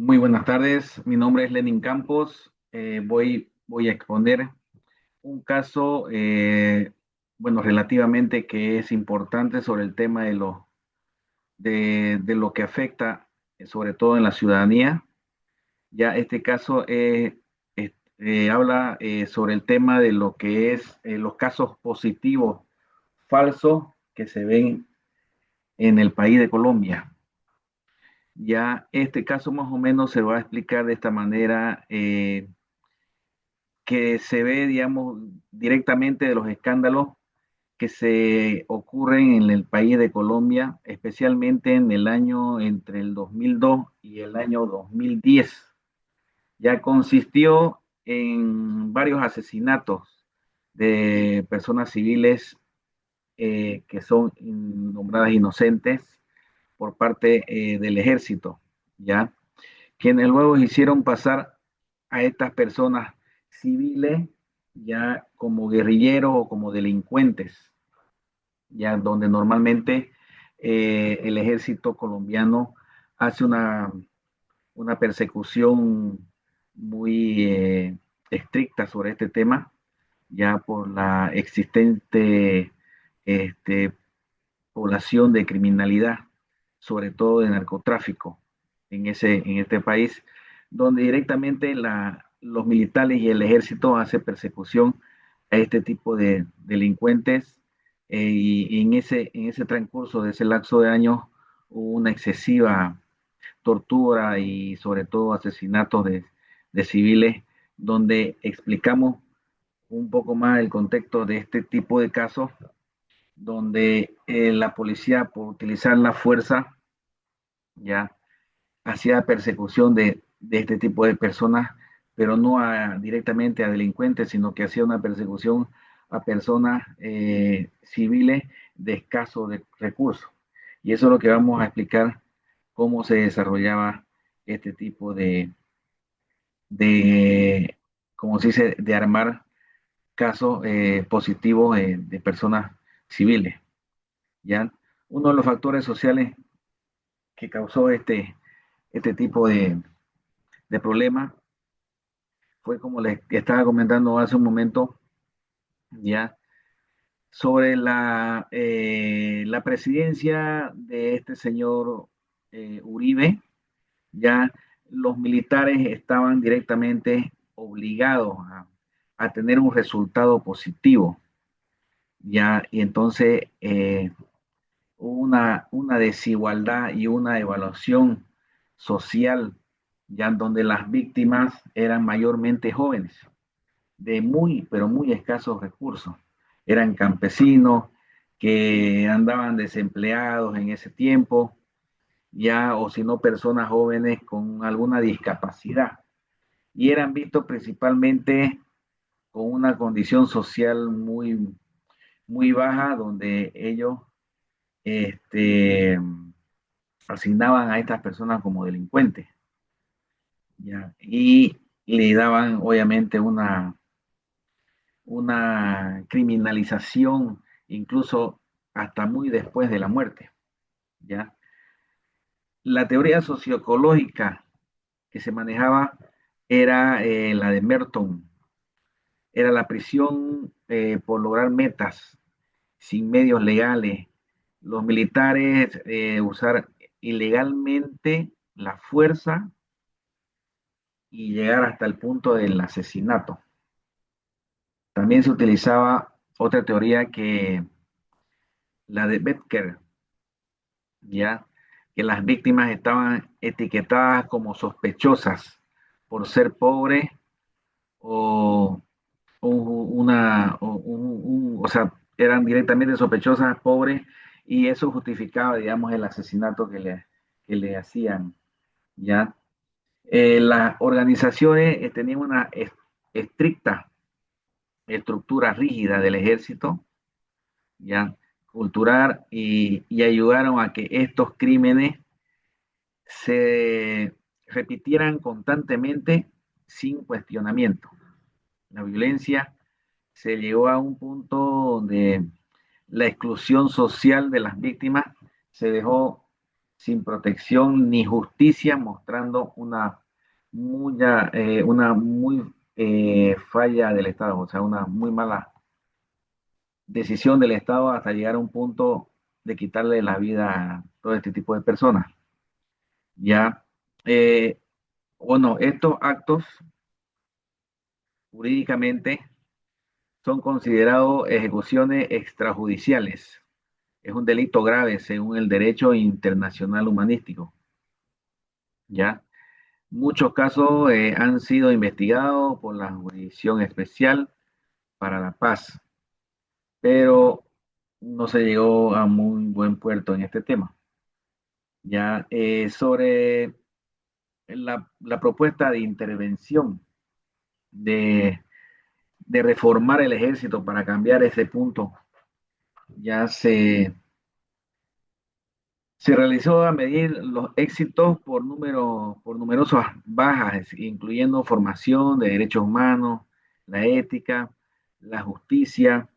Muy buenas tardes, mi nombre es Lenin Campos. Voy a exponer un caso, bueno, relativamente que es importante sobre el tema de lo que afecta, sobre todo en la ciudadanía. Ya este caso habla sobre el tema de lo que es los casos positivos, falsos que se ven en el país de Colombia. Ya este caso más o menos se va a explicar de esta manera. Que se ve, digamos, directamente de los escándalos que se ocurren en el país de Colombia, especialmente en el año entre el 2002 y el año 2010. Ya consistió en varios asesinatos de personas civiles que son nombradas inocentes por parte del ejército, ¿ya? Quienes luego hicieron pasar a estas personas civiles ya como guerrilleros o como delincuentes, ya donde normalmente el ejército colombiano hace una persecución muy estricta sobre este tema, ya por la existente este, población de criminalidad, sobre todo de narcotráfico en este país, donde directamente los militares y el ejército hacen persecución a este tipo de delincuentes y en ese transcurso de ese lapso de años hubo una excesiva tortura y sobre todo asesinatos de civiles, donde explicamos un poco más el contexto de este tipo de casos donde la policía, por utilizar la fuerza, ya hacía persecución de este tipo de personas, pero no directamente a delincuentes, sino que hacía una persecución a personas civiles de escasos recursos. Y eso es lo que vamos a explicar, cómo se desarrollaba este tipo de como se dice, de armar casos positivos de personas civiles. ¿Ya? Uno de los factores sociales que causó este tipo de problemas fue, como les estaba comentando hace un momento, ya sobre la presidencia de este señor Uribe. Ya los militares estaban directamente obligados a tener un resultado positivo, ya, y entonces hubo una desigualdad y una evaluación social, ya en donde las víctimas eran mayormente jóvenes, de muy, pero muy escasos recursos. Eran campesinos que andaban desempleados en ese tiempo, ya, o si no, personas jóvenes con alguna discapacidad. Y eran vistos principalmente con una condición social muy, muy baja, donde ellos este, asignaban a estas personas como delincuentes, ¿ya? Y le daban obviamente una criminalización, incluso hasta muy después de la muerte, ¿ya? La teoría socioecológica que se manejaba era la de Merton, era la prisión por lograr metas sin medios legales, los militares usar ilegalmente la fuerza y llegar hasta el punto del asesinato. También se utilizaba otra teoría que la de Becker, ya que las víctimas estaban etiquetadas como sospechosas por ser pobres o, o sea, eran directamente sospechosas, pobres, y eso justificaba, digamos, el asesinato que le hacían, ¿ya? Las organizaciones tenían una estricta estructura rígida del ejército, ya, cultural, y ayudaron a que estos crímenes se repitieran constantemente sin cuestionamiento. La violencia se llegó a un punto donde la exclusión social de las víctimas se dejó sin protección ni justicia, mostrando una muy falla del Estado, o sea, una muy mala decisión del Estado hasta llegar a un punto de quitarle la vida a todo este tipo de personas. Ya, eh, bueno, estos actos jurídicamente son considerados ejecuciones extrajudiciales. Es un delito grave según el derecho internacional humanístico. Ya, muchos casos han sido investigados por la Jurisdicción Especial para la Paz, pero no se llegó a muy buen puerto en este tema. Ya, sobre la propuesta de intervención de, de reformar el ejército para cambiar ese punto, ya se realizó a medir los éxitos por numerosas bajas, incluyendo formación de derechos humanos, la ética, la justicia,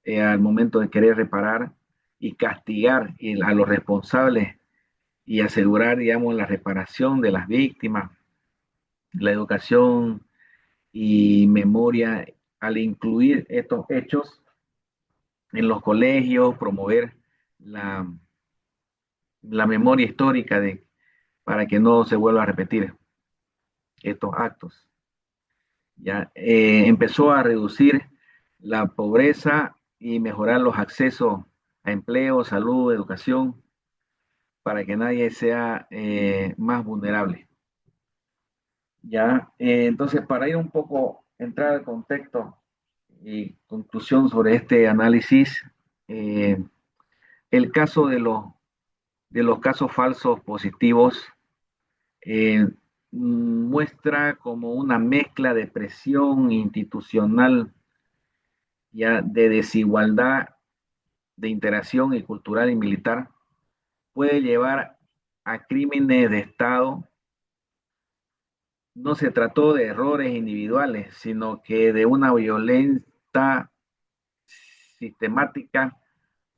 al momento de querer reparar y castigar a los responsables y asegurar, digamos, la reparación de las víctimas, la educación y memoria, al incluir estos hechos en los colegios, promover la, la memoria histórica para que no se vuelva a repetir estos actos. Ya empezó a reducir la pobreza y mejorar los accesos a empleo, salud, educación, para que nadie sea más vulnerable. Ya, entonces para ir un poco, entrar al contexto y conclusión sobre este análisis, eh, el caso de los casos falsos positivos eh, muestra como una mezcla de presión institucional, ya de desigualdad de interacción y cultural y militar, puede llevar a crímenes de Estado. No se trató de errores individuales, sino que de una violenta sistemática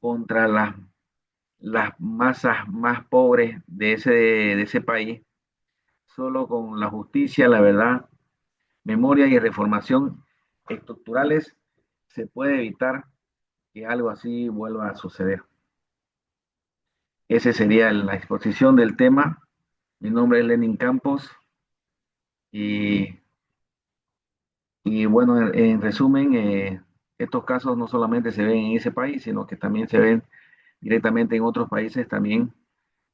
contra las masas más pobres de ese país. Solo con la justicia, la verdad, memoria y reformación estructurales se puede evitar que algo así vuelva a suceder. Esa sería la exposición del tema. Mi nombre es Lenin Campos y, y bueno, en resumen, estos casos no solamente se ven en ese país, sino que también se ven directamente en otros países también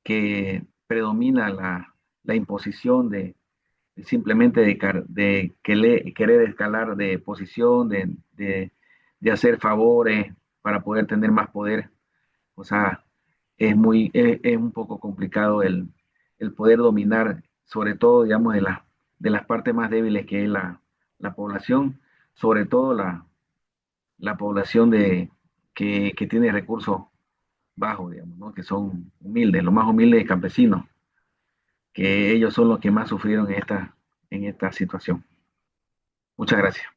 que predomina la imposición de simplemente querer escalar de posición, de hacer favores para poder tener más poder. O sea, es un poco complicado el poder dominar, sobre todo, digamos, de las partes más débiles que es la población, sobre todo la población que tiene recursos bajos, digamos, ¿no? Que son humildes, los más humildes campesinos, que ellos son los que más sufrieron en esta situación. Muchas gracias.